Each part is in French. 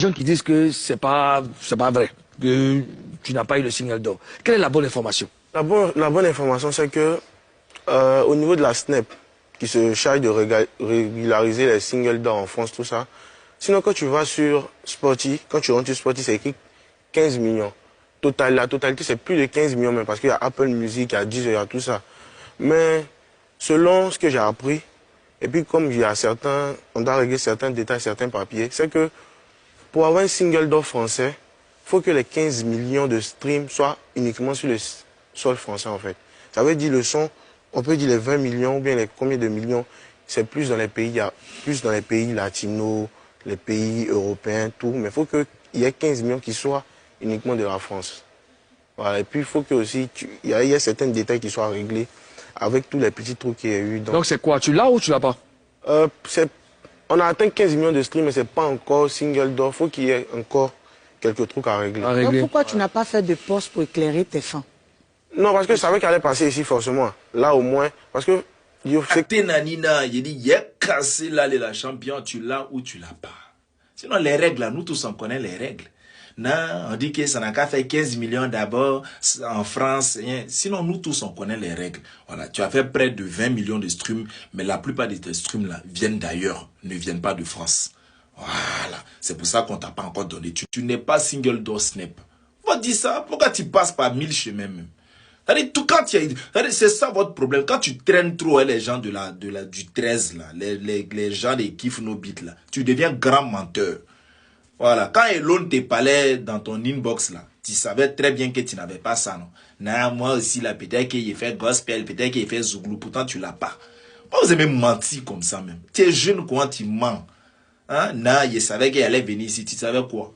Gens qui disent que c'est pas vrai, que tu n'as pas eu le single d'or. Quelle est la bonne information? La bonne information, c'est que au niveau de la SNEP, qui se charge de régulariser les singles d'or en France, tout ça, sinon quand tu vas sur Spotify, quand tu rentres sur Spotify, c'est écrit 15 millions. La totalité, c'est plus de 15 millions même, parce qu'il y a Apple Music, il y a Deezer, il y a tout ça. Mais selon ce que j'ai appris, et puis comme il y a certains, on doit régler certains détails, certains papiers, c'est que pour avoir un single d'or français, il faut que les 15 millions de streams soient uniquement sur le sol français en fait. Ça veut dire le son, on peut dire les 20 millions ou bien les combien de millions, c'est plus dans les pays, il y a plus dans les pays latinos, les pays européens, tout. Mais il faut qu'il y ait 15 millions qui soient uniquement de la France. Voilà. Et puis il faut que aussi il y ait certains détails qui soient réglés avec tous les petits trucs qu'il y a eu. Donc c'est quoi? Tu l'as ou tu l'as pas? On a atteint 15 millions de streams, mais ce n'est pas encore single d'or. Il faut qu'il y ait encore quelques trucs à régler. Donc pourquoi tu n'as pas fait de poste pour éclairer tes fans? Non, parce que je savais qu'elle allait passer ici forcément. Là au moins, parce que... Nanina, il dit, il est cassé là, la champion, tu l'as ou tu l'as pas. Sinon les règles, là, nous tous on connaît les règles. Non, on dit que ça n'a qu'à faire 15 millions d'abord en France. Sinon, nous tous, on connaît les règles. Voilà, tu as fait près de 20 millions de streams, mais la plupart de tes streams là viennent d'ailleurs, ne viennent pas de France. Voilà, c'est pour ça qu'on t'a pas encore donné. Tu n'es pas single d'or Snap. Faut dire ça, pourquoi tu passes par 1000 chemins même? C'est ça votre problème. Quand tu traînes trop les gens du 13 là, les gens des Kiff No Beat là, tu deviens grand menteur. Voilà, quand Elon te parlait dans ton inbox là, tu savais très bien que tu n'avais pas ça, non? Non, moi aussi là, peut-être qu'il fait gospel, peut-être qu'il fait zouglou, pourtant tu l'as pas. Pourquoi vous aimez mentir comme ça même? Tu es jeune quand tu mens. Hein? Non, il savait qu'il allait venir ici, tu savais quoi?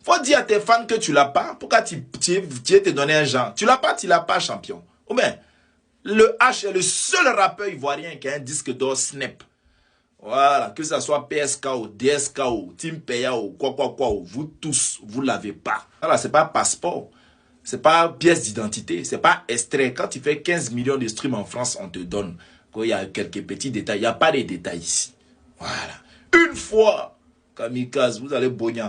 Faut dire à tes fans que tu l'as pas, pourquoi tu te donné un genre? Tu l'as pas, champion. Ou bien, le H est le seul rappeur ivoirien qui a un disque d'or Snap. Voilà, que ce soit PSK ou DSK ou Team Paya ou quoi, vous tous, vous l'avez pas. Voilà, c'est pas passeport. C'est pas pièce d'identité. C'est pas extrait. Quand tu fais 15 millions de streams en France, on te donne. Il y a quelques petits détails. Il n'y a pas de détails ici. Voilà. Une fois, Kamikaze, vous allez bogner.